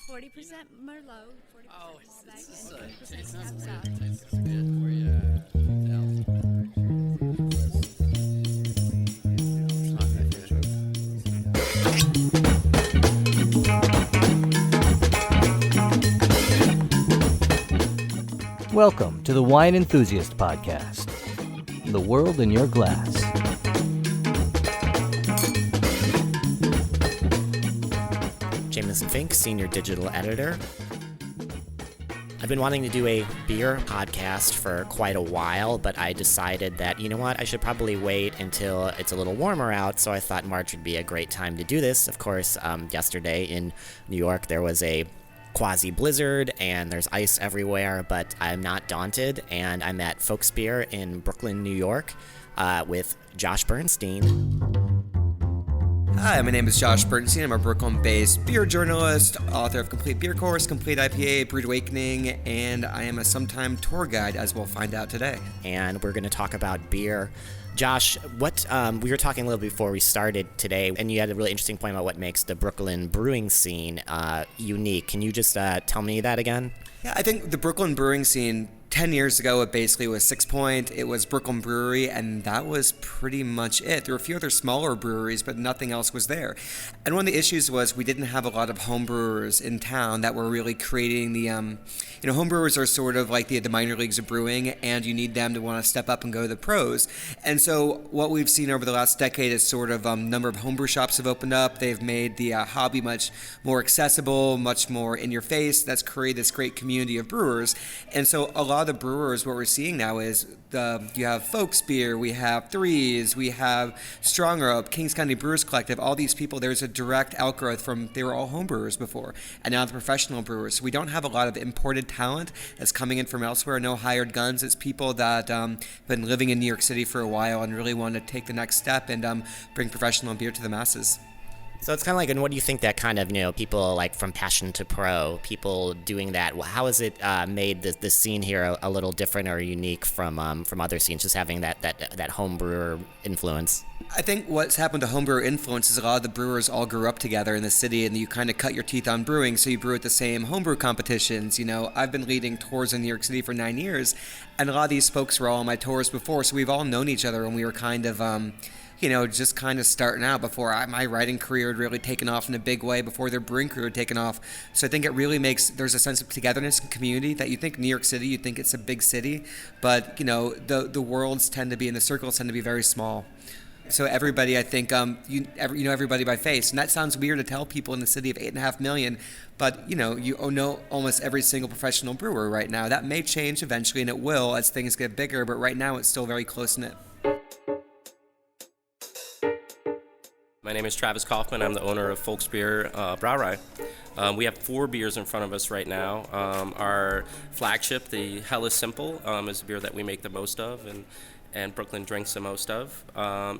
40% Merlot, 40% Oh, Malbec, it's and 20% tastes Cab not Sauv. really tastes good for you. Welcome to the Wine Enthusiast Podcast, the world in your glass. Jameson Fink, Senior Digital Editor. I've been wanting to do a beer podcast for quite a while, but I decided that, you know what, I should probably wait until it's a little warmer out, so I thought March would be a great time to do this. Of course, yesterday in New York there was a quasi-blizzard, and there's ice everywhere, but I'm not daunted, and I'm at Folks Beer in Brooklyn, New York, with Josh Bernstein. Hi, my name is Josh Bernstein. I'm a Brooklyn-based beer journalist, author of Complete Beer Course, Complete IPA, Brewed Awakening, and I am a sometime tour guide, as we'll find out today. And we're going to talk about beer. Josh, we were talking a little before we started today, and you had a really interesting point about what makes the Brooklyn brewing scene unique. Can you just tell me that again? Yeah, I think the Brooklyn brewing scene 10 years ago, it basically was 6 Point, it was Brooklyn Brewery, and that was pretty much it. There were a few other smaller breweries, but nothing else was there. And one of the issues was we didn't have a lot of home brewers in town that were really creating the, home brewers are sort of like the minor leagues of brewing, and you need them to want to step up and go to the pros. And so what we've seen over the last decade is sort of number of homebrew shops have opened up. They've made the hobby much more accessible, much more in your face. That's created this great community of brewers. And so a lot of the brewers, what we're seeing now is you have Folks Beer, we have Threes, we have Strong Rope, Kings County Brewers Collective, all these people, there's a direct outgrowth from, they were all home brewers before, and now they're professional brewers. So we don't have a lot of imported talent that's coming in from elsewhere, no hired guns. It's people that have been living in New York City for a while and really want to take the next step and bring professional beer to the masses. So it's kind of like, and what do you think that kind of, people like from passion to pro, people doing that, how has it made the scene here a little different or unique from other scenes, just having that home brewer influence? I think what's happened to homebrewer influence is a lot of the brewers all grew up together in the city, and you kind of cut your teeth on brewing, so you brew at the same homebrew competitions. I've been leading tours in New York City for 9 years, and a lot of these folks were all on my tours before, so we've all known each other, and we were kind of just kind of starting out before my writing career had really taken off in a big way, before their brewing career had taken off. So I think it really there's a sense of togetherness and community that you think New York City, you think it's a big city, but, the worlds tend to be, and the circles tend to be very small. So everybody, I think, you know everybody by face, and that sounds weird to tell people in the city of 8.5 million, but, you know almost every single professional brewer right now. That may change eventually, and it will as things get bigger, but right now it's still very close-knit. My name is Travis Kaufman. I'm the owner of Folks Beer Brewery. We have 4 beers in front of us right now. Our flagship, the Hell is Simple, is the beer that we make the most of and Brooklyn drinks the most of.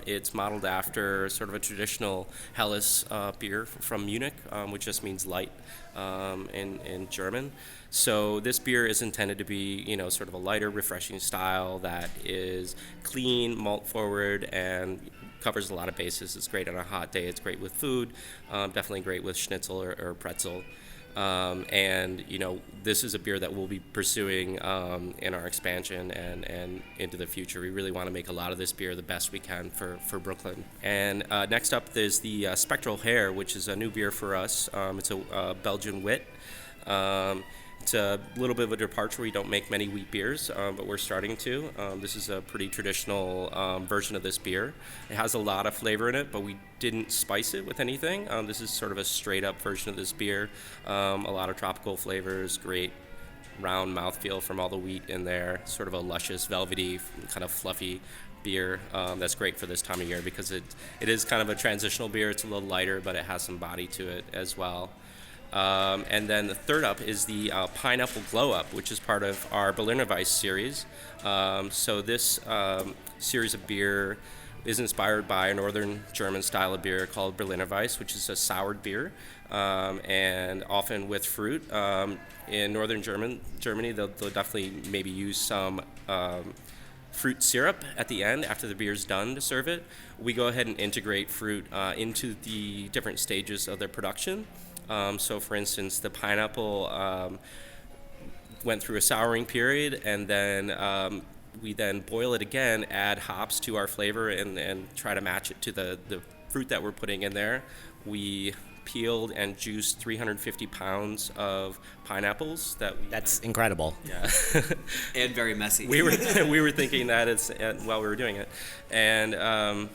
It's modeled after sort of a traditional Helles beer from Munich, which just means light in German. So this beer is intended to be, sort of a lighter, refreshing style that is clean, malt forward, and covers a lot of bases. It's great on a hot day. It's great with food. Definitely great with schnitzel or pretzel. And this is a beer that we'll be pursuing in our expansion and into the future. We really want to make a lot of this beer the best we can for Brooklyn. And next up there's the Spectral Hair, which is a new beer for us. It's a Belgian wit. It's a little bit of a departure. We don't make many wheat beers, but we're starting to. This is a pretty traditional version of this beer. It has a lot of flavor in it, but we didn't spice it with anything. This is sort of a straight-up version of this beer. A lot of tropical flavors, great round mouthfeel from all the wheat in there, sort of a luscious, velvety, kind of fluffy beer that's great for this time of year because it is kind of a transitional beer. It's a little lighter, but it has some body to it as well. And then the third up is the Pineapple Glow Up, which is part of our Berliner Weiss series. So this series of beer is inspired by a northern German style of beer called Berliner Weiss, which is a soured beer, and often with fruit. In northern Germany, they'll definitely maybe use some fruit syrup at the end after the beer's done to serve it. We go ahead and integrate fruit into the different stages of their production. So, for instance, the pineapple went through a souring period, and then we then boil it again, add hops to our flavor, and try to match it to the fruit that we're putting in there. We peeled and juiced 350 pounds of pineapples. That's incredible. Yeah. And very messy. we were thinking that while we were doing it, and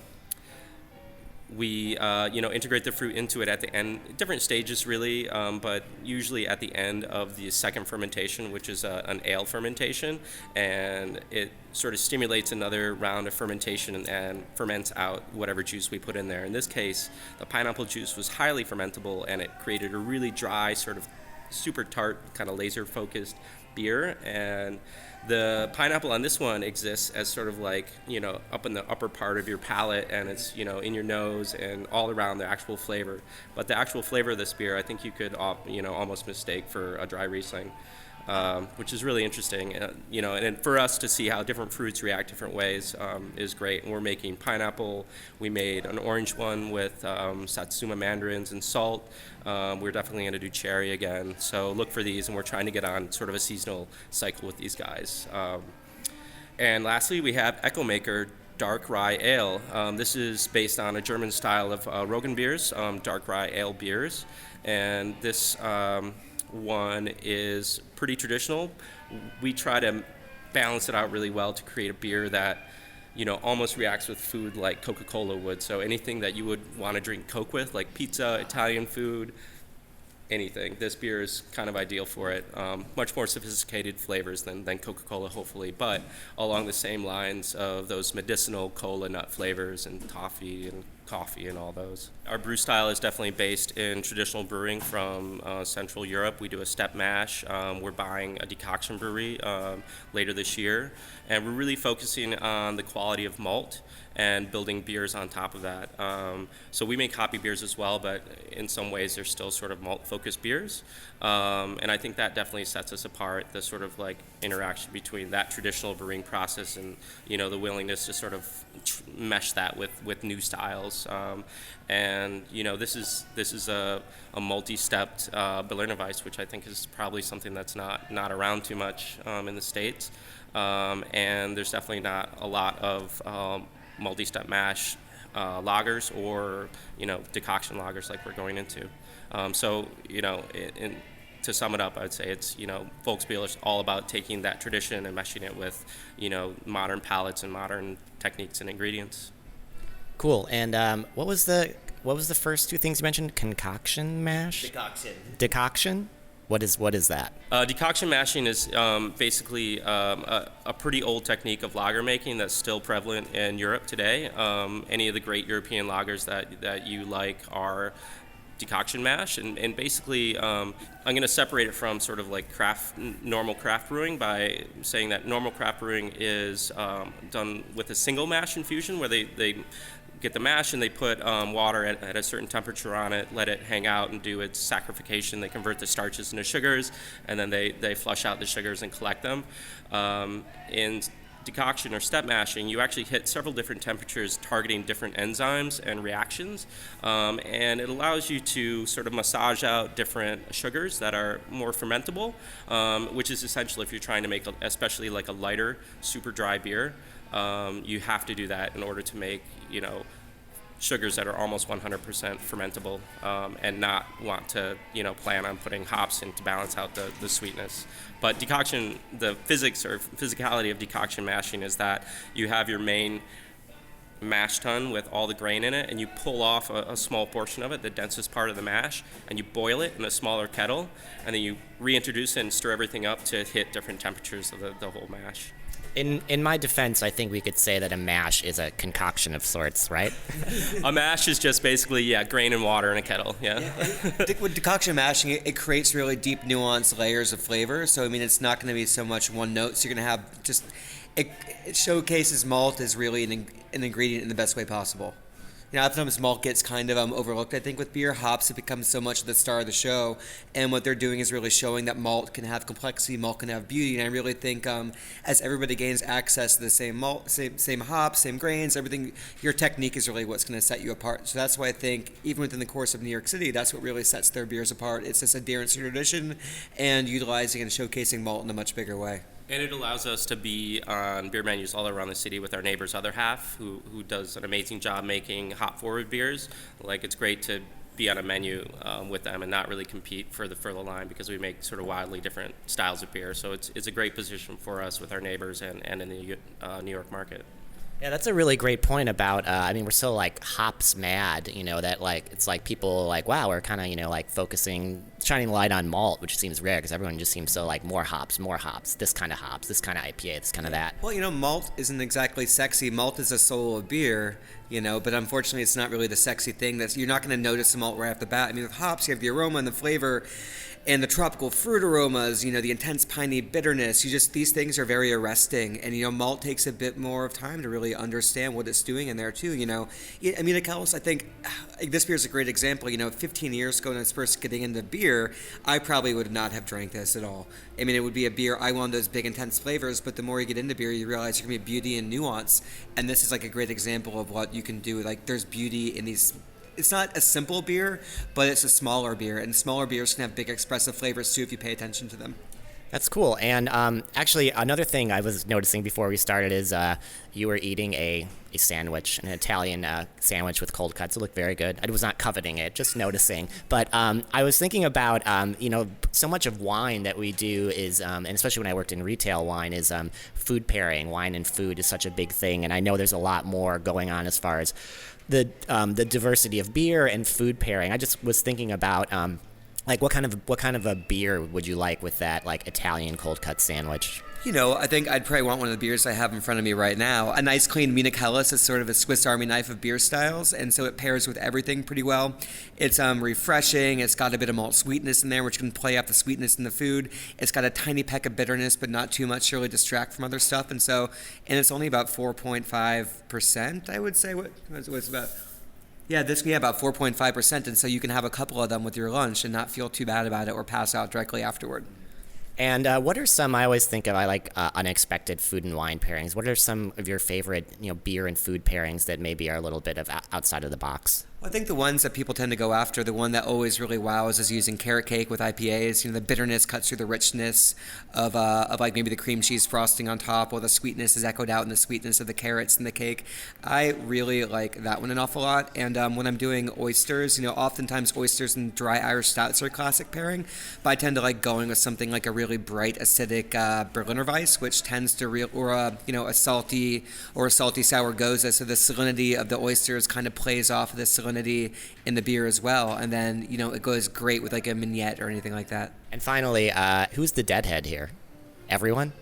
we integrate the fruit into it at the end, different stages really, but usually at the end of the second fermentation, which is an ale fermentation, and it sort of stimulates another round of fermentation and ferments out whatever juice we put in there. In this case, the pineapple juice was highly fermentable, and it created a really dry, sort of super tart, kind of laser focused beer. And the pineapple on this one exists as sort of like, up in the upper part of your palate, and it's, in your nose and all around the actual flavor. But the actual flavor of this beer, I think you could, almost mistake for a dry Riesling, which is really interesting. And for us to see how different fruits react different ways is great. And we're making pineapple. We made an orange one with Satsuma mandarins and salt. We're definitely going to do cherry again. So look for these, and we're trying to get on sort of a seasonal cycle with these guys. And lastly, we have Echo Maker Dark Rye Ale. This is based on a German style of Roggen beers, dark rye ale beers. And this one is pretty traditional. We try to balance it out really well to create a beer that almost reacts with food like Coca-Cola would. So anything that you would want to drink Coke with, like pizza, Italian food, anything. This beer is kind of ideal for it. Much more sophisticated flavors than Coca-Cola, hopefully, but along the same lines of those medicinal cola nut flavors and toffee and coffee and all those. Our brew style is definitely based in traditional brewing from Central Europe. We do a step mash. We're buying a decoction brewery later this year, and we're really focusing on the quality of malt and building beers on top of that. So we make hoppy beers as well, but in some ways they're still sort of malt-focused beers. And I think that definitely sets us apart, the sort of like interaction between that traditional brewing process and, the willingness to sort of mesh that with new styles. And this is a multi-stepped Berliner Weiss, which I think is probably something that's not around too much in the States. And there's definitely not a lot of multi-step mash lagers or decoction lagers like we're going into. To sum it up, I would say it's Volksbier is all about taking that tradition and meshing it with modern palates and modern techniques and ingredients. Cool. And what was the first two things you mentioned? Concoction mash? Decoction? What is that? Decoction mashing is basically a pretty old technique of lager making that's still prevalent in Europe today. Any of the great European lagers that you like are decoction mash, and basically I'm going to separate it from sort of like normal craft brewing by saying that normal craft brewing is done with a single mash infusion, where they get the mash and they put water at a certain temperature on it, let it hang out and do its saccharification. They convert the starches into sugars, and then they flush out the sugars and collect them. In decoction or step mashing, you actually hit several different temperatures targeting different enzymes and reactions, and it allows you to sort of massage out different sugars that are more fermentable, which is essential if you're trying to make especially like a lighter, super dry beer. You have to do that in order to make sugars that are almost 100% fermentable, and not want to plan on putting hops in to balance out the sweetness. But decoction, the physics or physicality of decoction mashing is that you have your main mash tun with all the grain in it, and you pull off a small portion of it, the densest part of the mash, and you boil it in a smaller kettle, and then you reintroduce it and stir everything up to hit different temperatures of the whole mash. In my defense, I think we could say that a mash is a concoction of sorts, right? A mash is just basically, grain and water in a kettle, yeah. With decoction mashing, it creates really deep, nuanced layers of flavor. So, it's not going to be so much one note. So you're going to have just, it showcases malt as really an ingredient in the best way possible. Sometimes malt gets kind of overlooked. I think with beer, hops have become so much of the star of the show, and what they're doing is really showing that malt can have complexity, malt can have beauty, and I really think as everybody gains access to the same malt, same hops, same grains, everything, your technique is really what's going to set you apart. So that's why I think even within the course of New York City, that's what really sets their beers apart. It's this adherence to tradition and utilizing and showcasing malt in a much bigger way. And it allows us to be on beer menus all around the city with our neighbor's other half, who does an amazing job making hop-forward beers. Like, it's great to be on a menu with them and not really compete for the line, because we make sort of wildly different styles of beer. So it's a great position for us with our neighbors and in the New York market. Yeah, that's a really great point about, we're so like hops mad, that like, it's like people like, wow, we're kind of, like focusing, shining light on malt, which seems rare because everyone just seems so like more hops, this kind of hops, this kind of IPA, this kind of that. Well, malt isn't exactly sexy. Malt is a soul of beer, but unfortunately it's not really the sexy thing. You're not going to notice the malt right off the bat. I mean, with hops, you have the aroma and the flavor, and the tropical fruit aromas, the intense piney bitterness. These things are very arresting, and malt takes a bit more of time to really understand what it's doing in there too. I think this beer is a great example. 15 years ago when I was first getting into beer, I probably would not have drank this at all. I mean, it would be a beer, I want those big intense flavors, but the more you get into beer, you realize there's gonna be beauty and nuance, and this is like a great example of what you can do. Like, there's beauty in these. It's not a simple beer, but it's a smaller beer, and smaller beers can have big expressive flavors too if you pay attention to them. That's cool. And actually, another thing I was noticing before we started is you were eating a sandwich, an Italian sandwich with cold cuts. It looked very good. I was not coveting it, just noticing. But I was thinking about, so much of wine that we do is, and especially when I worked in retail, wine is food pairing. Wine and food is such a big thing, and I know there's a lot more going on as far as the diversity of beer and food pairing. I just was thinking about what kind of a beer would you like with that like Italian cold cut sandwich? I think I'd probably want one of the beers I have in front of me right now. A nice clean Munich Helles is sort of a Swiss Army knife of beer styles, and so it pairs with everything pretty well. It's refreshing. It's got a bit of malt sweetness in there, which can play off the sweetness in the food. It's got a tiny peck of bitterness, but not too much to really distract from other stuff. And it's only about 4.5%, I would say. What's about? Yeah, about 4.5%, and so you can have a couple of them with your lunch and not feel too bad about it or pass out directly afterward. And what are some, I always think of, I like unexpected food and wine pairings. What are some of your favorite, beer and food pairings that maybe are a little bit of outside of the box? Well, I think the ones that people tend to go after, the one that always really wows is using carrot cake with IPAs. The bitterness cuts through the richness of like maybe the cream cheese frosting on top, or the sweetness is echoed out in the sweetness of the carrots in the cake. I really like that one an awful lot. And when I'm doing oysters, oftentimes oysters and dry Irish stouts are a classic pairing, but I tend to like going with something like a really bright acidic Berliner Weiss, which tends to a salty sour goza. So the salinity of the oysters kind of plays off of the salinity in the beer as well, and then it goes great with like a mignette or anything like that. And finally, who's the deadhead here? Everyone?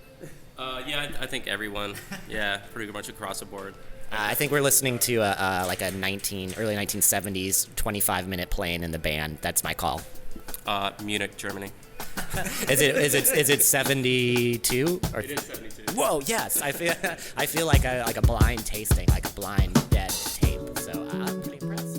Yeah, I think everyone. Yeah, pretty much across the board. I think we're listening to like a early 1970s 25-minute playing in the band. That's my call. Munich, Germany. Is it 72? Or? It is 72. Whoa, yes. I feel like a blind tasting, like a blind dead tape. So I'm pretty impressed.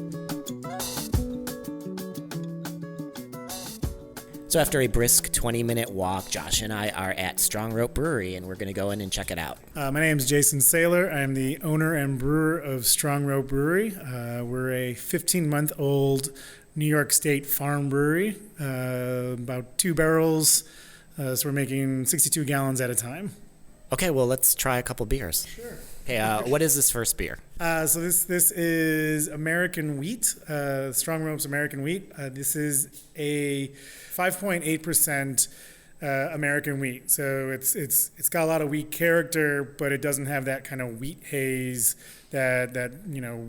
So after a brisk 20-minute walk, Josh and I are at Strong Rope Brewery, and we're going to go in and check it out. My name is Jason Saylor. I'm the owner and brewer of Strong Rope Brewery. We're a 15-month-old New York State farm brewery, about 2 barrels, so we're making 62 gallons at a time. Okay, well, let's try a couple beers. Sure. Okay, what is this first beer? So this is American Wheat, Strong Rope's American Wheat. This is a 5.8% American wheat. So it's got a lot of wheat character, but it doesn't have that kind of wheat haze that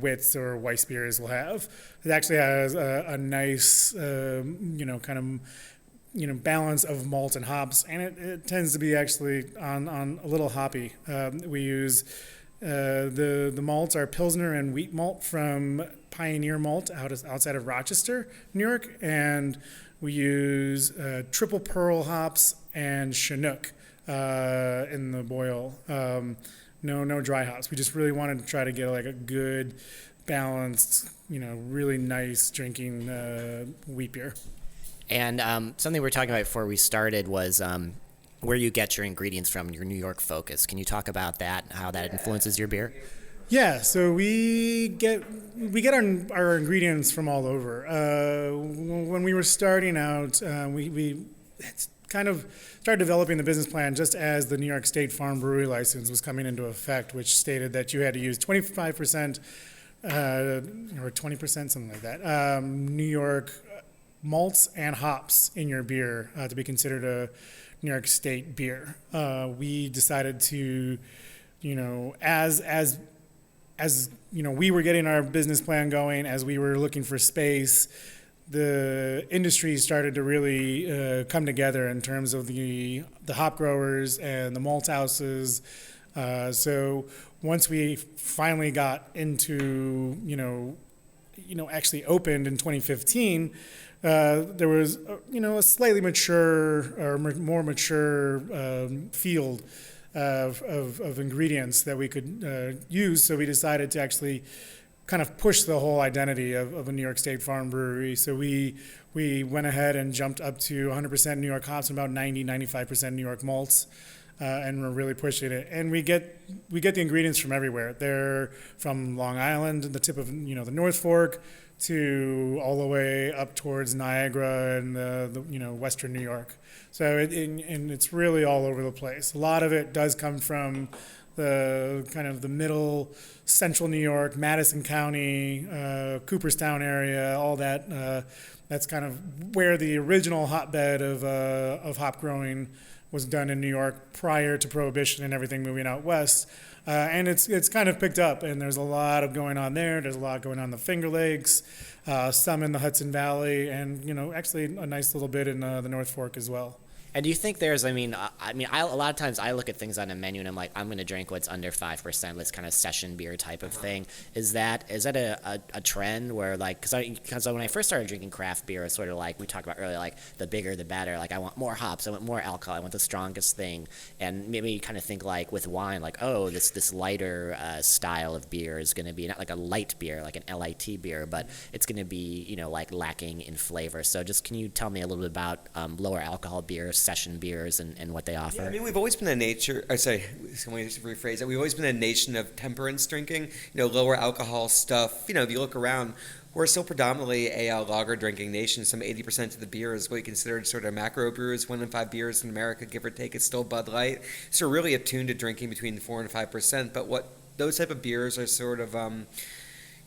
Wits or Weiss beers will have. It actually has a nice balance of malt and hops, and it tends to be actually on a little hoppy. We use the malts are Pilsner and wheat malt from Pioneer Malt outside of Rochester, New York, and we use triple pearl hops and Chinook in the boil. No dry hops. We just really wanted to try to get like a good balanced, really nice drinking wheat beer. And something we were talking about before we started was where you get your ingredients from, your New York focus. Can you talk about that, how that influences your beer? Yeah, so we get our ingredients from all over. When we were starting out, we kind of started developing the business plan just as the New York State Farm Brewery license was coming into effect, which stated that you had to use 25% or 20%, something like that, New York malts and hops in your beer to be considered a New York State beer. We decided to, as we were getting our business plan going, as we were looking for space, the industry started to really come together in terms of the hop growers and the malt houses. So once we finally got into, actually opened in 2015, there was, a slightly mature or more mature field of ingredients that we could use. So we decided to actually kind of push the whole identity of a New York State Farm Brewery. So we went ahead and jumped up to 100% New York hops and about 95% New York malts. And we're really pushing it. And we get the ingredients from everywhere. They're from Long Island, the tip of the North Fork, to all the way up towards Niagara and the Western New York. So and it's really all over the place. A lot of it does come from the kind of the middle central New York, Madison County, Cooperstown area, all that. That's kind of where the original hotbed of hop growing was done in New York prior to Prohibition and everything moving out west. And it's kind of picked up, and there's a lot of going on there. There's a lot going on in the Finger Lakes, some in the Hudson Valley, and actually a nice little bit in the North Fork as well. And do you think there's, a lot of times I look at things on a menu and I'm like, I'm going to drink what's under 5%, this kind of session beer type of thing. Is that a trend where, because when I first started drinking craft beer, it's sort of like we talked about earlier, like the bigger the better. Like I want more hops, I want more alcohol, I want the strongest thing. And maybe you kind of think like with wine, like, oh, this lighter style of beer is going to be not like a light beer, like an LIT beer, but it's going to be, like lacking in flavor. So just can you tell me a little bit about lower alcohol beers, session beers, and what they offer? Yeah, we've always been a nature. Let me just rephrase it. We've always been a nation of temperance drinking. Lower alcohol stuff. If you look around, we're still predominantly a lager drinking nation. Some 80% of the beer is what we consider sort of macro brewers. 1 in 5 beers in America, give or take, is still Bud Light. So we're really attuned to drinking between 4 and 5%. But what those type of beers are sort of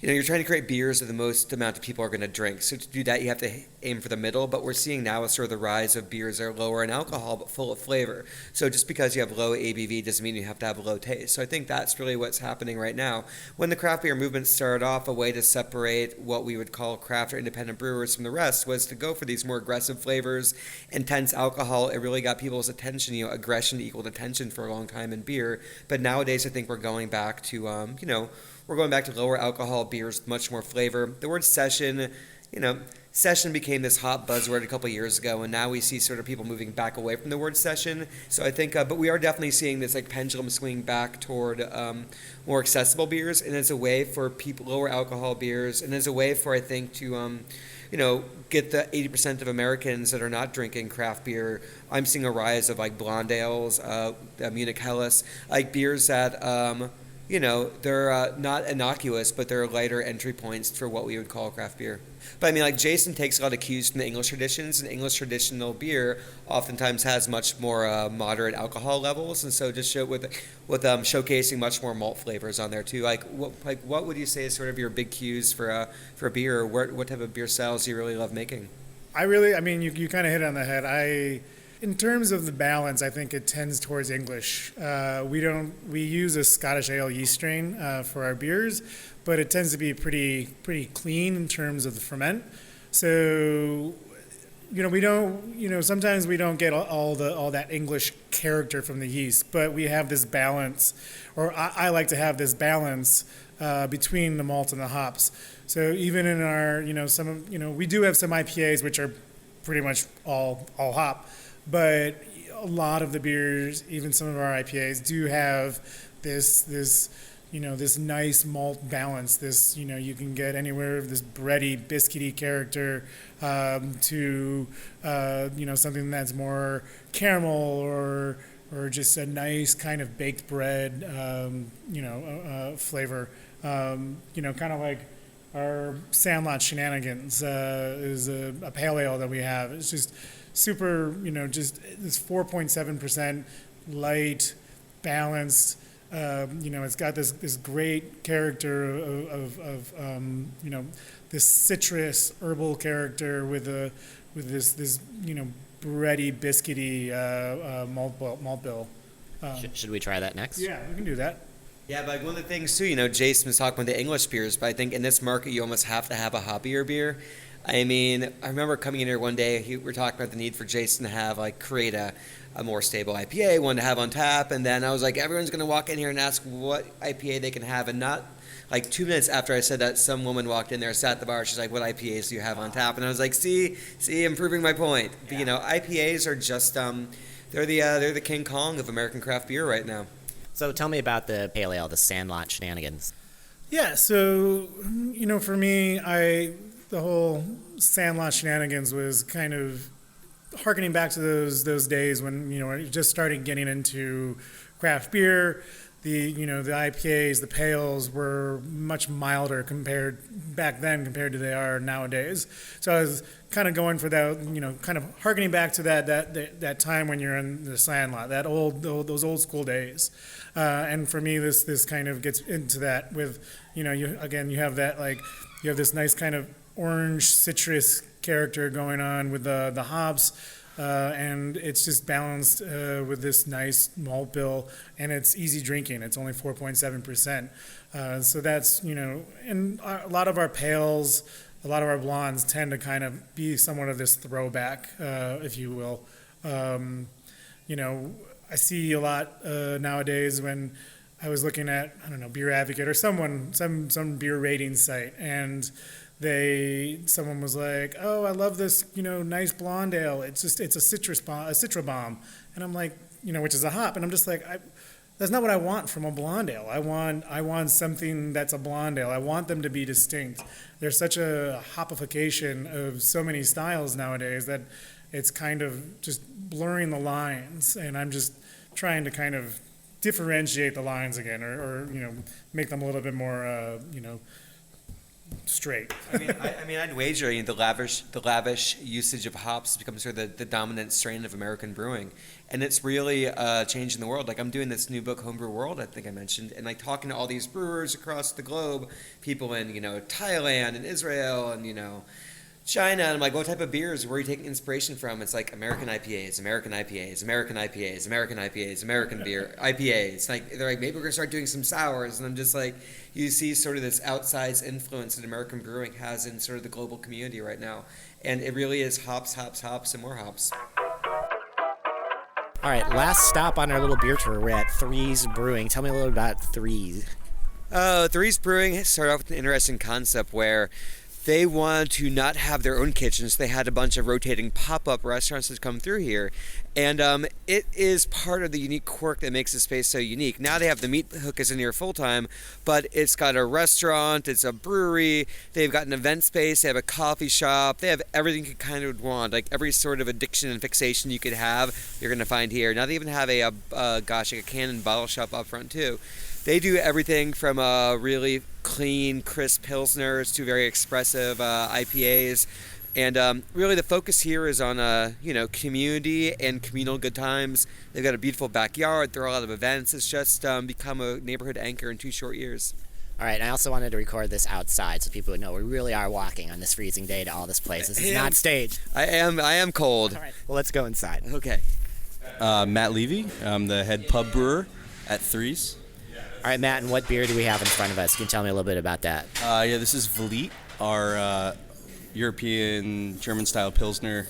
you're trying to create beers that the most amount of people are going to drink. So to do that, you have to aim for the middle. But we're seeing now is sort of the rise of beers that are lower in alcohol but full of flavor. So just because you have low ABV doesn't mean you have to have low taste. So I think that's really what's happening right now. When the craft beer movement started off, a way to separate what we would call craft or independent brewers from the rest was to go for these more aggressive flavors, intense alcohol. It really got people's attention. Aggression equaled attention for a long time in beer. But nowadays, I think we're going back to, we're going back to lower alcohol beers, much more flavor. The word session, session became this hot buzzword a couple of years ago, and now we see sort of people moving back away from the word session. So I think, but we are definitely seeing this pendulum swing back toward more accessible beers, and as a way for people, lower alcohol beers, and as a way for, I think, to get the 80% of Americans that are not drinking craft beer. I'm seeing a rise of blonde ales, Munich Helles, beers that they're not innocuous, but they're lighter entry points for what we would call craft beer. But Jason takes a lot of cues from the English traditions, and English traditional beer oftentimes has much more moderate alcohol levels, and so just with showcasing much more malt flavors on there too. What would you say is sort of your big cues for beer, or what type of beer styles do you really love making? You kind of hit it on the head. In terms of the balance, I think it tends towards English. We use a Scottish ale yeast strain for our beers, but it tends to be pretty clean in terms of the ferment. So, sometimes we don't get all that English character from the yeast, but we have this balance, or I like to have this balance between the malt and the hops. So even in our, we do have some IPAs which are pretty much all hop. But a lot of the beers, even some of our IPAs, do have this this nice malt balance. This, you can get anywhere this bready, biscuity character to, something that's more caramel or just a nice kind of baked bread, flavor. Kind of like our Sandlot Shenanigans is a pale ale that we have. It's just super, just this 4.7% light, balanced. It's got this great character of this citrus herbal character with this bready, biscuity malt bill. Should we try that next? Yeah, we can do that. Yeah, but one of the things too, Jason was talking about the English beers, but I think in this market you almost have to have a hoppier beer. I mean, I remember coming in here one day, we were talking about the need for Jason to have, create a more stable IPA, one to have on tap, and then I was like, everyone's going to walk in here and ask what IPA they can have, and not, 2 minutes after I said that, some woman walked in there, sat at the bar, she's like, what IPAs do you have on tap? And I was like, see, I'm proving my point. Yeah. But, IPAs are just, they're the King Kong of American craft beer right now. So tell me about the pale ale, the Sandlot Shenanigans. Yeah, so, for me, the whole Sandlot Shenanigans was kind of harkening back to those days when, you just started getting into craft beer. The IPAs, the pales were much milder compared to they are nowadays. So I was kind of going for that, kind of harkening back to that time when you're in the Sandlot, those old school days. And for me, this kind of gets into that with, you have that, you have this nice kind of orange citrus character going on with the hops. And it's just balanced with this nice malt bill, and it's easy drinking. It's only 4.7%. So that's, and a lot of our pales, a lot of our blondes tend to kind of be somewhat of this throwback, if you will. I see a lot nowadays when I was looking at, Beer Advocate or some beer rating site, and someone was like, oh, I love this, nice blonde ale. It's a Citra bomb. And I'm like, which is a hop. And I'm just like, that's not what I want from a blonde ale. I want something that's a blonde ale. I want them to be distinct. There's such a hopification of so many styles nowadays that it's kind of just blurring the lines. And I'm just trying to kind of differentiate the lines again, or make them a little bit more, straight. I'd wager the lavish usage of hops has become sort of the dominant strain of American brewing, and it's really changing the world. I'm doing this new book, Homebrew World, I think I mentioned, and talking to all these brewers across the globe, people in Thailand and Israel and China, and I'm like, what type of beers? Where are you taking inspiration from? It's like American IPAs, American IPAs, American IPAs, American IPAs, American beer, IPAs. They're like, maybe we're gonna start doing some sours, and I'm just like, you see sort of this outsized influence that American brewing has in sort of the global community right now, and it really is hops, hops, hops, and more hops. All right, last stop on our little beer tour. We're at Threes Brewing. Tell me a little about Threes. Threes Brewing started off with an interesting concept where they wanted to not have their own kitchens. They had a bunch of rotating pop-up restaurants that come through here. And it is part of the unique quirk that makes the space so unique. Now they have the meat hook is in here full-time, but it's got a restaurant, it's a brewery, they've got an event space, they have a coffee shop, they have everything you kind of want. Every sort of addiction and fixation you could have, you're going to find here. Now they even have a can and bottle shop up front too. They do everything from really clean, crisp pilsners to very expressive IPAs. And really the focus here is on, community and communal good times. They've got a beautiful backyard. There are a lot of events. It's just become a neighborhood anchor in 2 short years. All right, and I also wanted to record this outside so people would know we really are walking on this freezing day to all this place. This is not staged. I am cold. All right, well, let's go inside. Okay. Matt Levy. I'm the head pub brewer at Threes. All right, Matt, and what beer do we have in front of us? Can you tell me a little bit about that? This is Velite, our European German-style Pilsner.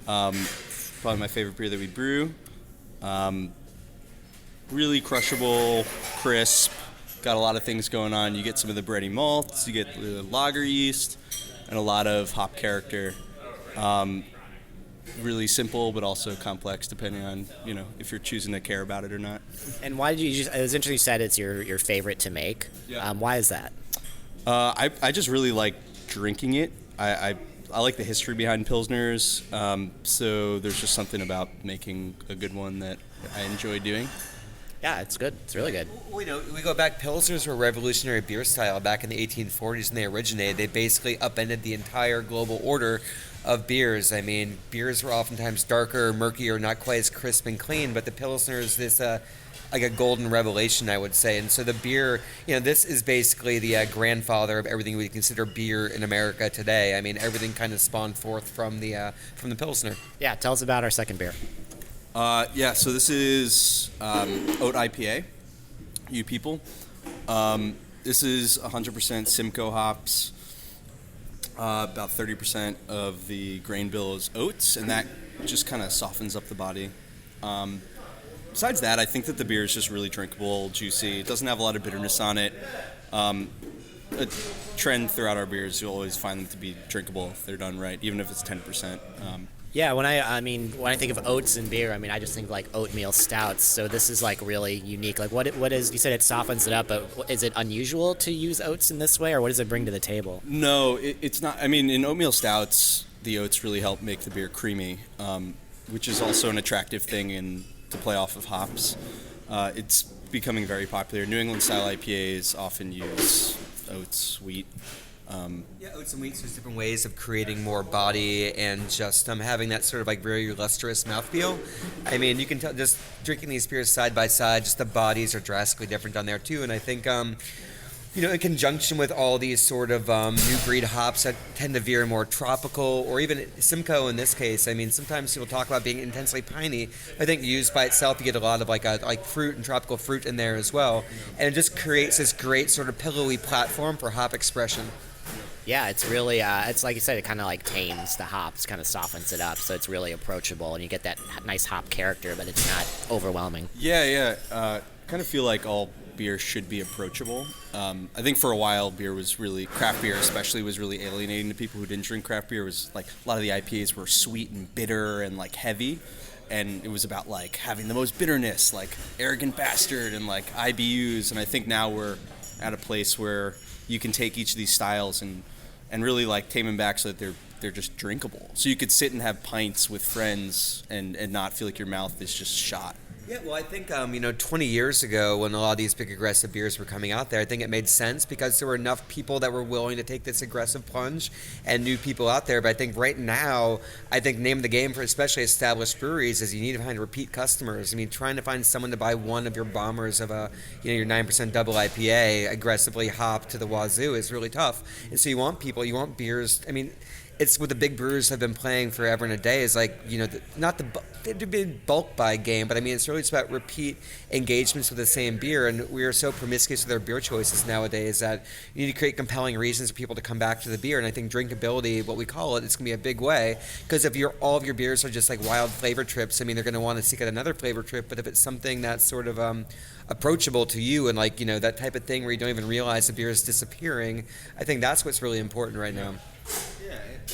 Probably my favorite beer that we brew. Really crushable, crisp, got a lot of things going on. You get some of the bready malts, you get the lager yeast, and a lot of hop character. really simple, but also complex, depending on if you're choosing to care about it or not. And why did you? It was interesting you said it's your favorite to make. Yeah. Why is that? I just really like drinking it. I like the history behind Pilsners, so there's just something about making a good one that I enjoy doing. Yeah, it's good. It's really good. We go back. Pilsners were a revolutionary beer style back in the 1840s, and they originated. They basically upended the entire global order of beers. I mean, beers were oftentimes darker, murkier, not quite as crisp and clean, but the Pilsner is this like a golden revelation, I would say. And so the beer, this is basically the grandfather of everything we consider beer in America today. I mean, everything kind of spawned forth from the Pilsner. Yeah, tell us about our second beer. So this is Oat IPA, you people. This is 100% Simcoe hops. About 30% of the grain bill is oats, and that just kind of softens up the body. Besides that, I think that the beer is just really drinkable, juicy. It doesn't have a lot of bitterness on it. A trend throughout our beers, you'll always find them to be drinkable if they're done right, even if it's 10%. Yeah, when I think of oats and beer, I just think like oatmeal stouts. So this is like really unique. Like what is, you said it softens it up, but is it unusual to use oats in this way, or what does it bring to the table? No, it's not. In oatmeal stouts, the oats really help make the beer creamy, which is also an attractive thing to play off of hops. It's becoming very popular. New England style IPAs often use oats, wheat. Oats and wheats, there's different ways of creating more body and just having that sort of like very lustrous mouthfeel. You can tell just drinking these beers side by side, just the bodies are drastically different on there too. And I think, in conjunction with all these sort of new breed hops that tend to veer more tropical, or even Simcoe in this case. Sometimes people talk about being intensely piney. I think used by itself, you get a lot of like fruit and tropical fruit in there as well. And it just creates this great sort of pillowy platform for hop expression. Yeah, it's really, it's like you said, it kind of like tames the hops, kind of softens it up, so it's really approachable, and you get that nice hop character, but it's not overwhelming. Yeah. Kind of feel like all beer should be approachable. I think for a while, craft beer especially, was really alienating to people who didn't drink craft beer. It was like a lot of the IPAs were sweet and bitter and like heavy, and it was about like having the most bitterness, like arrogant bastard and like IBUs. And I think now we're at a place where you can take each of these styles and really like tame them back so that they're just drinkable. So you could sit and have pints with friends and not feel like your mouth is just shot. Yeah, well, I think, 20 years ago when a lot of these big aggressive beers were coming out there, I think it made sense because there were enough people that were willing to take this aggressive plunge and new people out there. But I think right now, name of the game for especially established breweries is you need to find repeat customers. Trying to find someone to buy one of your bombers of your 9% double IPA aggressively hopped to the wazoo is really tough. And so you want beers. It's what the big brewers have been playing forever and a day is like, not the big bulk buy game, but it's really just about repeat engagements with the same beer. And we are so promiscuous with our beer choices nowadays that you need to create compelling reasons for people to come back to the beer. And I think drinkability, what we call it's going to be a big way. Because if all of your beers are just like wild flavor trips, they're going to want to seek out another flavor trip. But if it's something that's sort of approachable to you and that type of thing where you don't even realize the beer is disappearing, I think that's what's really important right now.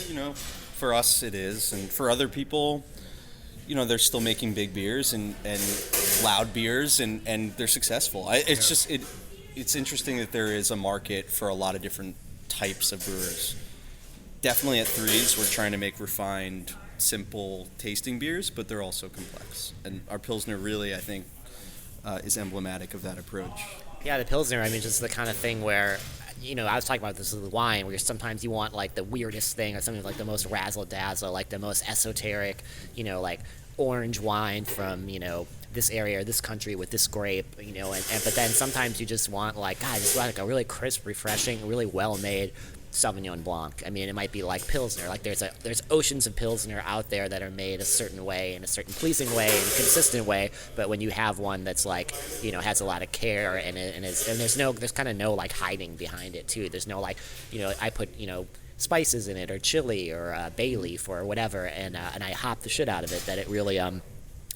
Yeah, for us it is, and for other people, they're still making big beers and loud beers, and they're successful. It's interesting that there is a market for a lot of different types of brewers. Definitely at Threes, we're trying to make refined, simple tasting beers, but they're also complex. And our Pilsner really, I think, is emblematic of that approach. Yeah, the Pilsner, just the kind of thing where, I was talking about this with the wine, where sometimes you want like the weirdest thing or something like the most razzle-dazzle, like the most esoteric, like orange wine from, this area or this country with this grape, but then sometimes you just want like, God, just like a really crisp, refreshing, really well-made Sauvignon Blanc. It might be like Pilsner. Like there's oceans of Pilsner out there that are made a certain way, in a certain pleasing way, and consistent way. But when you have one that's like, has a lot of care and there's kind of no like hiding behind it too. There's no like, I put spices in it or chili or bay leaf or whatever, and I hop the shit out of it. That it really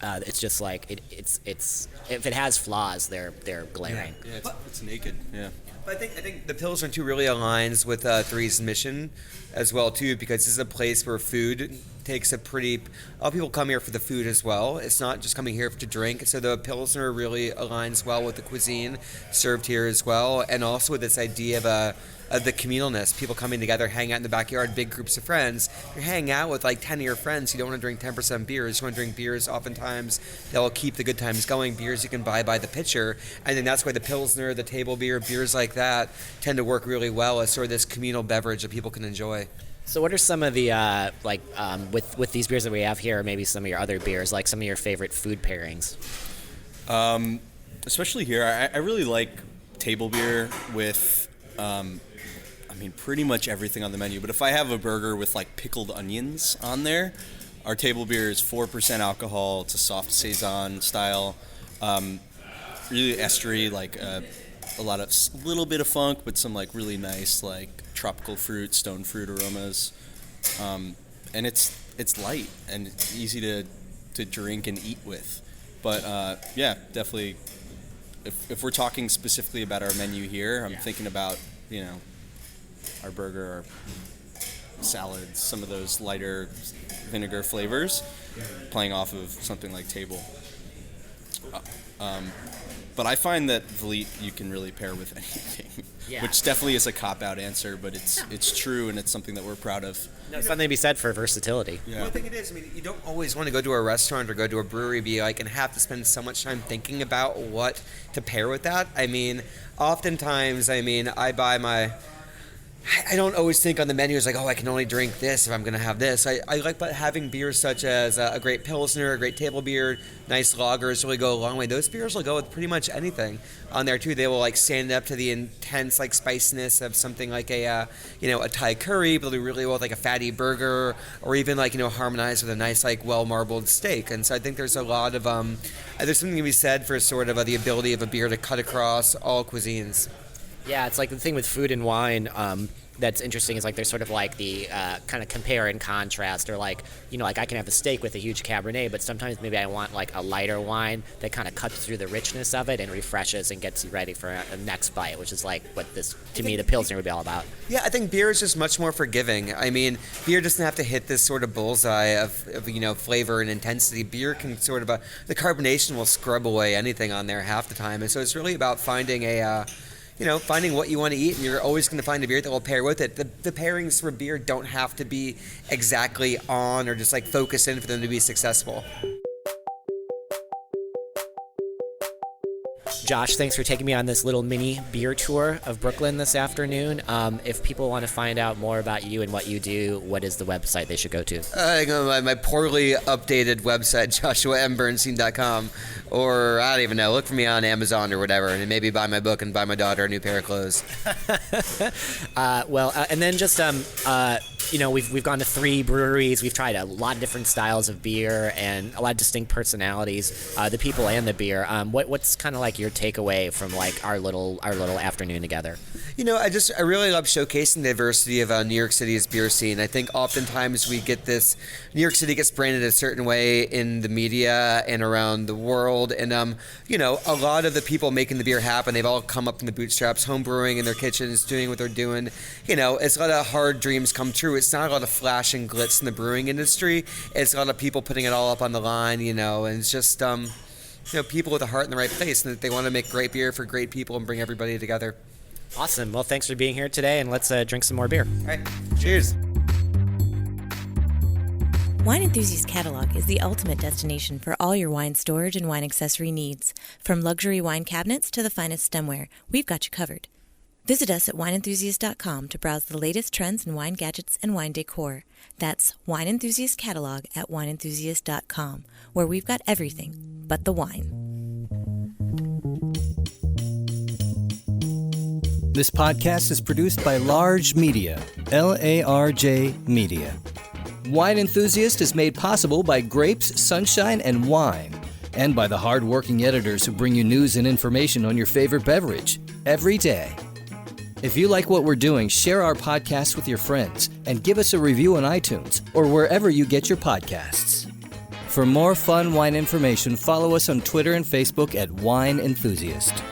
it's just like it's if it has flaws, they're glaring. Yeah, it's naked. Yeah. I think the Pilsner too really aligns with Three's mission as well too, because this is a place where food takes a lot of people come here for the food as well. It's not just coming here to drink. So the Pilsner really aligns well with the cuisine served here as well, and also with this idea of the communalness, people coming together, hang out in the backyard, big groups of friends. You're hanging out with like 10 of your friends. You don't want to drink 10% beers. You want to drink beers oftentimes that will keep the good times going, beers you can buy by the pitcher. I think that's why the Pilsner, the table beer, beers like that tend to work really well as sort of this communal beverage that people can enjoy. So what are some of the, with these beers that we have here, maybe some of your other beers, like some of your favorite food pairings? Especially here, I really like table beer with, pretty much everything on the menu. But if I have a burger with like pickled onions on there, our table beer is 4% alcohol. It's a soft saison style, really estery, like a little bit of funk, but some like really nice like tropical fruit, stone fruit aromas, and it's light and easy to drink and eat with. But definitely, if we're talking specifically about our menu here, I'm thinking about our burger, our salads, some of those lighter vinegar flavors, playing off of something like table. But I find that Vliet you can really pair with anything, which definitely is a cop-out answer, but it's true, and it's something that we're proud of. No, something to be said for versatility. Yeah. Well, I think it is. You don't always want to go to a restaurant or go to a brewery, and have to spend so much time thinking about what to pair with that. Oftentimes, I don't always think on the menu as like, I can only drink this if I'm going to have this. I like having beers such as a great Pilsner, a great table beer, nice lagers really go a long way. Those beers will go with pretty much anything on there too. They will like stand up to the intense like spiciness of something like a Thai curry, but they'll do really well with like a fatty burger, or even like harmonize with a nice like well marbled steak. And so I think there's a lot of there's something to be said for sort of the ability of a beer to cut across all cuisines. Yeah, it's like the thing with food and wine that's interesting is like there's sort of like the kind of compare and contrast, or like like I can have a steak with a huge Cabernet, but sometimes maybe I want like a lighter wine that kind of cuts through the richness of it and refreshes and gets you ready for a next bite, which is like what this, to me, the Pilsner would be all about. Yeah, I think beer is just much more forgiving. Beer doesn't have to hit this sort of bullseye of flavor and intensity. Beer can sort of the carbonation will scrub away anything on there half the time, and so it's really about finding finding what you want to eat, and you're always going to find a beer that will pair with it. The pairings for beer don't have to be exactly on or just like focus in for them to be successful. Josh, thanks for taking me on this little mini beer tour of Brooklyn this afternoon. If people want to find out more about you and what you do, what is the website they should go to? I go to my poorly updated website, joshuambernstein.com, or I don't even know, look for me on Amazon or whatever, and maybe buy my book and buy my daughter a new pair of clothes. And then just we've gone to 3 breweries. We've tried a lot of different styles of beer and a lot of distinct personalities, the people and the beer. What's kind of like your takeaway from like our little afternoon together? I really love showcasing the diversity of New York City's beer scene. I think oftentimes we get this, New York City gets branded a certain way in the media and around the world, and a lot of the people making the beer happen, they've all come up from the bootstraps, home brewing in their kitchens, doing what they're doing. It's a lot of hard dreams come true. It's not a lot of flash and glitz in the brewing industry. It's a lot of people putting it all up on the line, and it's just people with a heart in the right place, and that they want to make great beer for great people and bring everybody together. Awesome. Well, thanks for being here today, and let's drink some more beer. All right. Cheers. Wine Enthusiast Catalog is the ultimate destination for all your wine storage and wine accessory needs. From luxury wine cabinets to the finest stemware, we've got you covered. Visit us at wineenthusiast.com to browse the latest trends in wine gadgets and wine decor. That's Wine Enthusiast Catalog at wineenthusiast.com, where we've got everything but the wine. This podcast is produced by Large Media, LARJ Media. Wine Enthusiast is made possible by grapes, sunshine, and wine, and by the hard-working editors who bring you news and information on your favorite beverage every day. If you like what we're doing, share our podcast with your friends and give us a review on iTunes or wherever you get your podcasts. For more fun wine information, follow us on Twitter and Facebook at Wine Enthusiast.